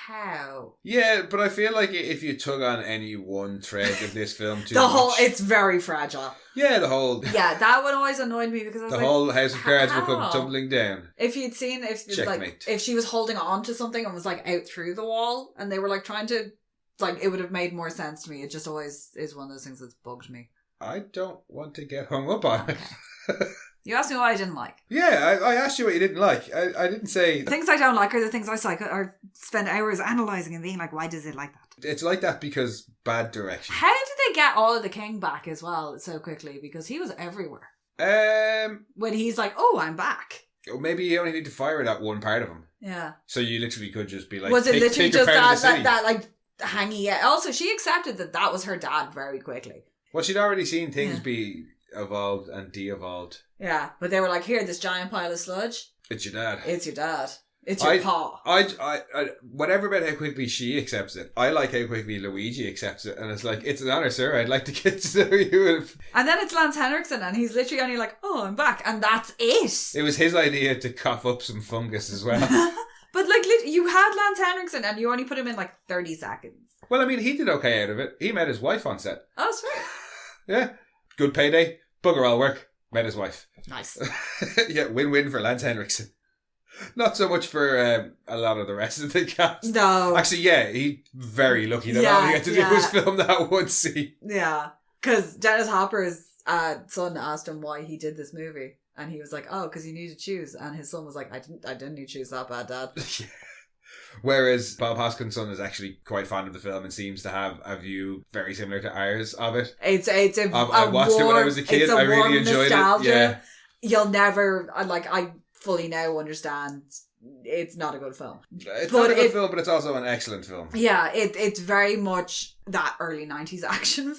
how? Yeah, but I feel like if you tug on any one thread of this film too it's very fragile. Yeah, that would always annoy me because I was whole house of cards would come tumbling down. If you'd seen if she was holding on to something and was like out through the wall and they were like trying to, like, it would have made more sense to me. It just always is one of those things that's bugged me. I don't want to get hung up on it. You asked me what I didn't like. Yeah, I asked you what you didn't like. I didn't say... Things I don't like are the things I or spend hours analysing and being like, why does it like that? It's like that because bad direction. How did they get all of the king back as well so quickly? Because he was everywhere. When he's like, oh, I'm back. Maybe you only need to fire that one part of him. Yeah. So you literally could just be like... Was it literally just that like, hangy... Also, she accepted that was her dad very quickly. Well, she'd already seen things be evolved and de-evolved. Yeah, but they were like, here, this giant pile of sludge. It's your dad. It's your dad. It's your paw. I whatever about how quickly she accepts it. I like how quickly Luigi accepts it, and it's like, it's an honour, sir. I'd like to get to know you. And then it's Lance Henriksen, and he's literally only like, oh, I'm back, and that's it. It was his idea to cough up some fungus as well. But like, you had Lance Henriksen, and you only put him in like 30 seconds. Well, I mean, he did okay out of it. He met his wife on set. Oh, sweet. Yeah, good payday, bugger all work. Met his wife. Nice. Yeah, win-win for Lance Henriksen. Not so much for a lot of the rest of the cast. No. Actually, yeah, he's very lucky that all he had to do was film that one scene. Yeah. Because Dennis Hopper's son asked him why he did this movie. And he was like, oh, because you need to choose. And his son was like, I didn't need to choose that bad, Dad. Yeah. Whereas Bob Hoskins' son is actually quite fond of the film and seems to have a view very similar to ours of it. I watched it when I was a kid. I really enjoyed it. Yeah. You'll never, I fully now understand it's not a good film. It's not a good film, but it's also an excellent film. Yeah, it's very much that early 90s action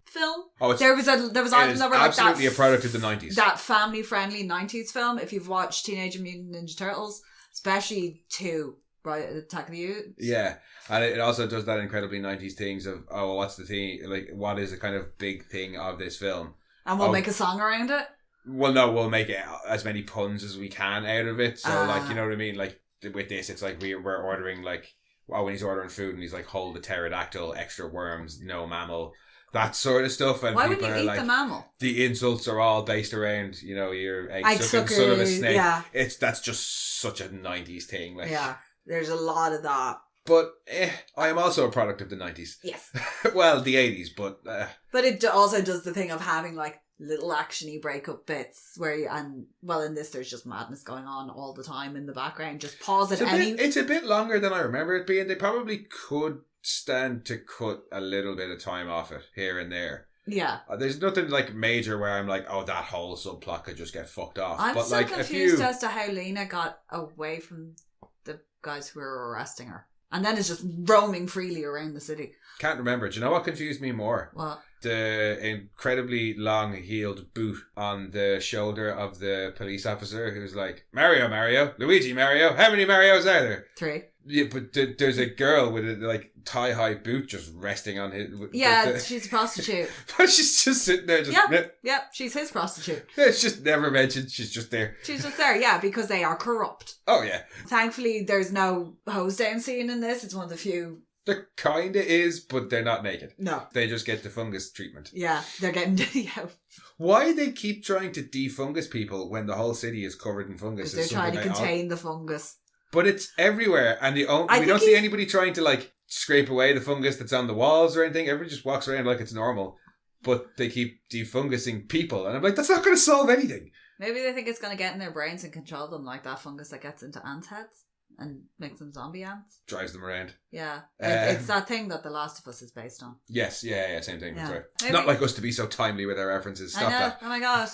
film. Oh, there was absolutely a product of the 90s. That family-friendly 90s film. If you've watched Teenage Mutant Ninja Turtles, especially 2, Right, Attack of the Youths. Yeah, and it also does that incredibly 90s things of, oh, what's the thing, like, what is the kind of big thing of this film? And we'll make a song around it? Well, no, we'll make as many puns as we can out of it. So, like, you know what I mean? Like, with this, it's like we're ordering, like, when he's ordering food and he's like, hold the pterodactyl, extra worms, no mammal, that sort of stuff. And why would people you are eat like, the mammal? The insults are all based around, you know, your egg-sucking son of a snake. Yeah. That's just such a 90s thing. Like. Yeah, there's a lot of that. But I am also a product of the 90s. Yes. Well, the 80s, but... But it also does the thing of having, like, little actiony breakup bits where in this there's just madness going on all the time in the background. Just pause it. It's a bit longer than I remember it being. They probably could stand to cut a little bit of time off it here and there. Yeah. There's nothing like major where I'm like, oh, that whole subplot could just get fucked off. I'm but so like confused as to how Lena got away from the guys who were arresting her. And then it's just roaming freely around the city. Can't remember. Do you know what confused me more? What? The incredibly long-heeled boot on the shoulder of the police officer who's like, Mario, Luigi Mario, how many Marios are there? 3. Yeah, but there's a girl with a like thigh-high boot just resting on his... she's a prostitute. But she's just sitting there just... Yeah, she's his prostitute. It's just never mentioned, she's just there. She's just there, yeah, because they are corrupt. Oh, yeah. Thankfully, there's no hose down scene in this. It's one of the few... There kinda is, but they're not naked. No. They just get the fungus treatment. Yeah, they're getting... Yeah. Why they keep trying to defungus people when the whole city is covered in fungus? Because they're trying to contain the fungus. But it's everywhere, and we don't see anybody trying to like scrape away the fungus that's on the walls or anything. Everybody just walks around like it's normal, but they keep defungusing people, and I'm like, that's not going to solve anything. Maybe they think it's going to get in their brains and control them, like that fungus that gets into ants' heads and makes them zombie ants. Drives them around. Yeah, it's that thing that The Last of Us is based on. Yes, yeah, same thing. Yeah. Sorry, not like us to be so timely with our references. Stop that. Oh my god,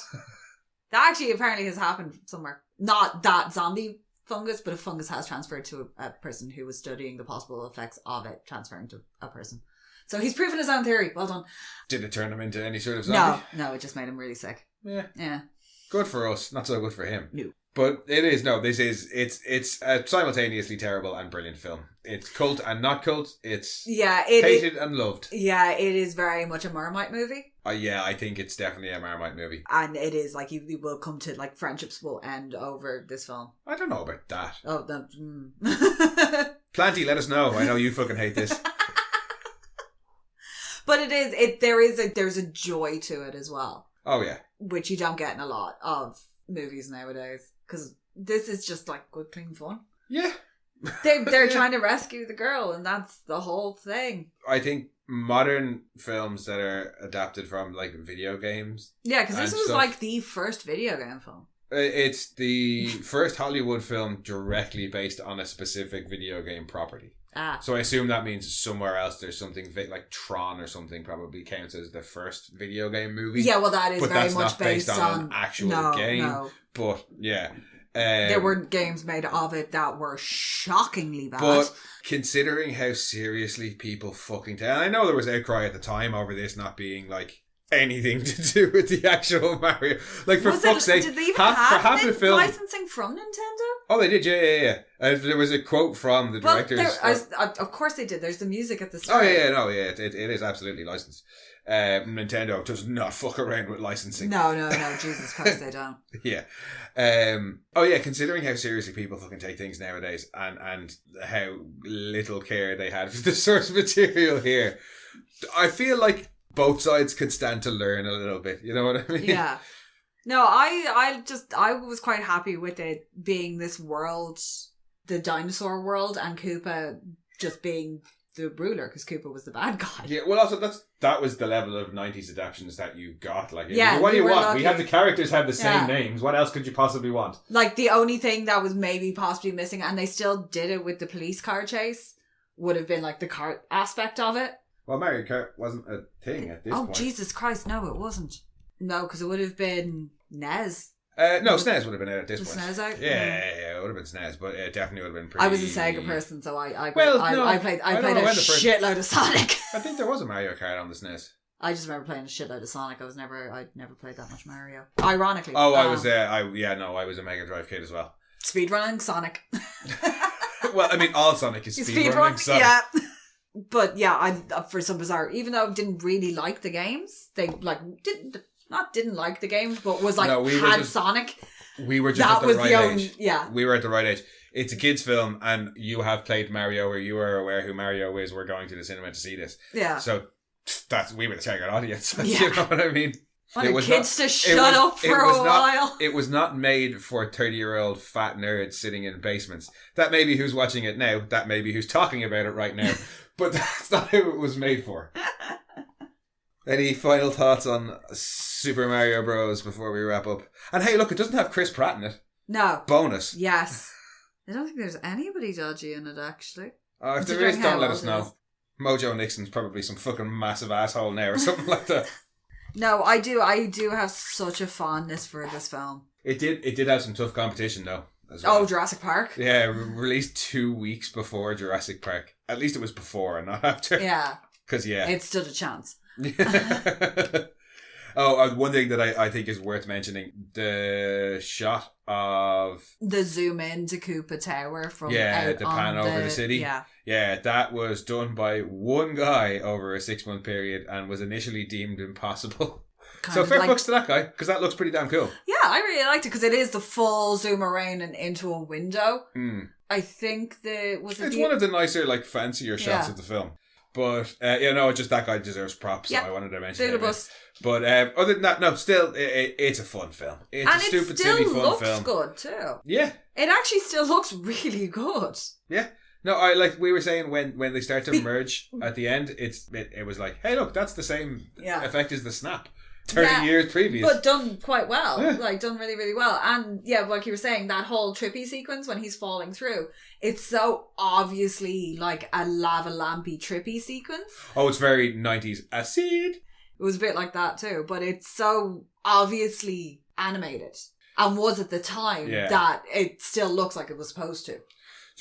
that actually apparently has happened somewhere. Not that zombie fungus, but a fungus has transferred to a person who was studying the possible effects of it transferring to a person. So he's proven his own theory. Well done. Did it turn him into any sort of zombie? No, it just made him really sick. Yeah. Good for us, not so good for him. No. But it's a simultaneously terrible and brilliant film. It's cult and not cult. It's hated and loved. Yeah, it is very much a Marmite movie. Yeah, I think it's definitely a Marmite movie. And it is, like, you will come to, like, friendships will end over this film. I don't know about that. Oh, Planty, let us know. I know you fucking hate this. But there's a joy to it as well. Oh, yeah. Which you don't get in a lot of movies nowadays. Because this is just, like, good, clean fun. Yeah. They're trying to rescue the girl, and that's the whole thing. I think modern films that are adapted from like video games. Yeah, because this was like the first video game film. It's the first Hollywood film directly based on a specific video game property. So I assume that means somewhere else there's something like Tron or something probably counts as the first video game movie. Yeah, well that is but very that's much not based on an actual game. No. But yeah. There were games made of it that were shockingly bad. But considering how seriously people fucking take, and I know there was outcry at the time over this not being like anything to do with the actual Mario. Like for fuck's sake, did they even half the film licensing from Nintendo? Oh, they did, yeah. There was a quote from the directors. Of course they did. There's the music at the start. It is absolutely licensed. Nintendo does not fuck around with licensing. No, Jesus Christ, they don't. Yeah. Considering how seriously people fucking take things nowadays and how little care they had for the source material here, I feel like both sides could stand to learn a little bit. You know what I mean? Yeah. No, I was quite happy with it being this world, the dinosaur world, and Koopa just being the ruler, because Koopa was the bad guy. Yeah, well, also that was the level of 90s adaptions that you got. Like, yeah, what do you want? Lucky. We have the characters have the same names. What else could you possibly want? Like, the only thing that was maybe possibly missing, and they still did it with the police car chase, would have been like the cart aspect of it. Well, Mario Kart wasn't a thing at this point. Oh, Jesus Christ, no, it wasn't. No, because it would have been NES. No, SNES would have been out at this point. SNES out? Yeah, it would have been SNES, but it definitely would have been pretty... I was a Sega person, so I played a shitload of Sonic. I think there was a Mario Kart on the SNES. I just remember playing a shitload of Sonic. I'd never played that much Mario. Ironically. Oh, I was a Mega Drive kid as well. Speedrunning Sonic. Well, I mean, all Sonic is speedrunning. So. Yeah. But yeah, I for some bizarre, even though I didn't really like the games, they like didn't like the games, but was like Sonic. We were just at the right age. Yeah, we were at the right age. It's a kids' film, and you have played Mario, or you are aware who Mario is. We're going to the cinema to see this. Yeah. So we were the target audience. Yeah. You know what I mean? Shut up for a while. It was not made for 30-year-old fat nerds sitting in basements. That may be who's watching it now. That may be who's talking about it right now. But that's not who it was made for. Any final thoughts on Super Mario Bros. Before we wrap up? And hey, look, it doesn't have Chris Pratt in it. No. Bonus. Yes. I don't think there's anybody dodgy in it, actually. If there is, don't let us know. Mojo Nixon's probably some fucking massive asshole now or something like that. No, I do have such a fondness for this film. It did have some tough competition though. As well. Oh, Jurassic Park? Yeah, released 2 weeks before Jurassic Park. At least it was before and not after. Yeah. Because, yeah. It stood a chance. One thing that I think is worth mentioning, the shot of... the zoom into Koopa Tower from the pan over the city. Yeah. Yeah, that was done by one guy over a 6-month period and was initially deemed impossible. So fair fucks to that guy, because that looks pretty damn cool. Yeah, I really liked it, because it is the full zoom around and into a window. I think it's one of the nicer, like, fancier shots of the film. But, just that guy deserves props, so I wanted to mention it. But other than that, no, still, it's a fun film. It's a stupid, silly, fun film. And it still looks good, too. Yeah. It actually still looks really good. Yeah. No, I like we were saying when they start to merge at the end, it was like, hey, look, that's the same effect as the snap. 30 years previous. But done quite well. Yeah. Like, done really, really well. And, yeah, like you were saying, that whole trippy sequence when he's falling through, it's so obviously, like, a lava-lampy trippy sequence. Oh, it's very 90s acid. It was a bit like that, too. But it's so obviously animated. And was at the time that it still looks like it was supposed to. Do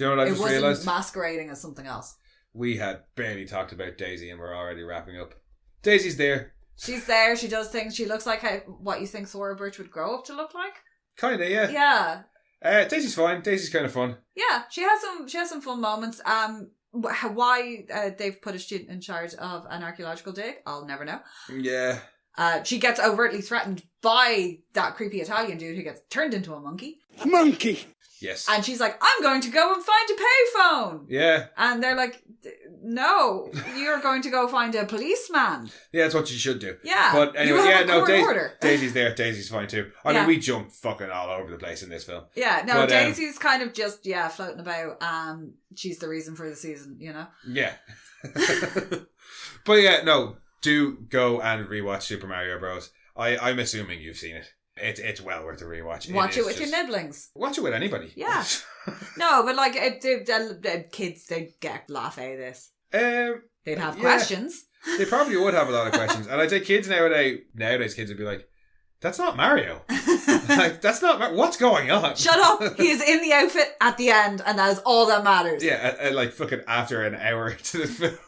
you know what I just realised? It wasn't masquerading as something else. We had barely talked about Daisy and we're already wrapping up. Daisy's there. She's there, she does things, she looks like what you think Thora Birch would grow up to look like. Kinda, yeah. Yeah. Daisy's fine. Daisy's kind of fun. Yeah, she has some fun moments. Why they've put a student in charge of an archaeological dig, I'll never know. Yeah. She gets overtly threatened by that creepy Italian dude who gets turned into a monkey. Monkey! Yes. And she's like, I'm going to go and find a payphone. Yeah. And they're like, no, you're going to go find a policeman. Yeah, that's what you should do. Yeah. But anyway, Daisy's there. Daisy's fine too. I mean, we jump fucking all over the place in this film. Yeah, no, but, Daisy's kind of just, floating about. She's the reason for the season, you know? Yeah. But yeah, no, do go and rewatch Super Mario Bros. I'm assuming you've seen it. It's well worth a rewatch. Watch it with your nibblings. Watch it with anybody. Yeah. No, but like kids, they'd laugh out of this. They'd have questions. They probably would have a lot of questions. And I'd say kids nowadays kids would be like, that's not Mario. Like, that's not what's going on? Shut up. He is in the outfit at the end and that is all that matters. Yeah, like fucking after an hour into the film.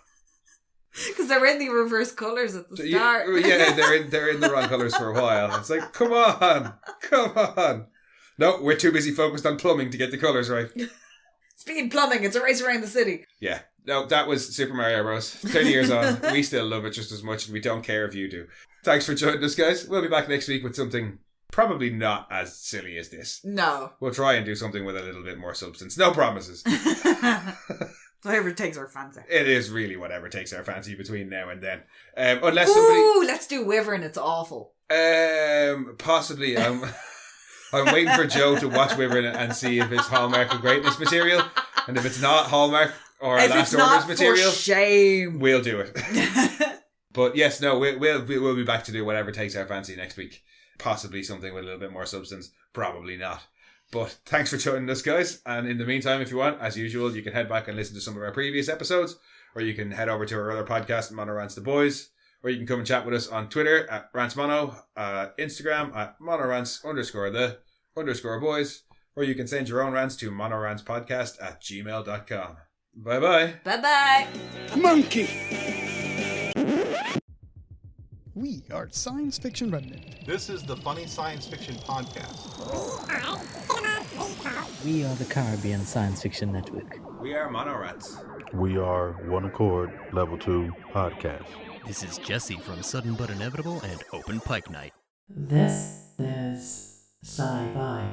Because they're in the reverse colours at the start. Yeah, they're in the wrong colours for a while. It's like, come on. No, we're too busy focused on plumbing to get the colours right. Speed plumbing, it's a race around the city. Yeah. No, that was Super Mario Bros. 30 years on. We still love it just as much and we don't care if you do. Thanks for joining us, guys. We'll be back next week with something probably not as silly as this. No. We'll try and do something with a little bit more substance. No promises. Whatever takes our fancy. It is really whatever takes our fancy between now and then. Let's do Wyvern. It's awful. Possibly. I'm waiting for Joe to watch Wyvern and see if it's Hallmark of Greatness material, and if it's not Hallmark or Last Order's material, for shame, we'll do it. But yes, no, we'll be back to do whatever takes our fancy next week. Possibly something with a little bit more substance. Probably not. But thanks for joining us, guys. And in the meantime, if you want, as usual, you can head back and listen to some of our previous episodes, or you can head over to our other podcast, Mono Rants the Boys, or you can come and chat with us on Twitter at RantsMono, Instagram at monorants_the_boys, or you can send your own rants to monorantspodcast@gmail.com. Bye-bye. Bye-bye. Monkey! We are Science Fiction Remnant. This is the Funny Science Fiction Podcast. We are the Caribbean Science Fiction Network. We are Mono Rats. We are One Accord Level 2 Podcast. This is Jesse from Sudden But Inevitable and Open Pike Night. This is Sci-Fi.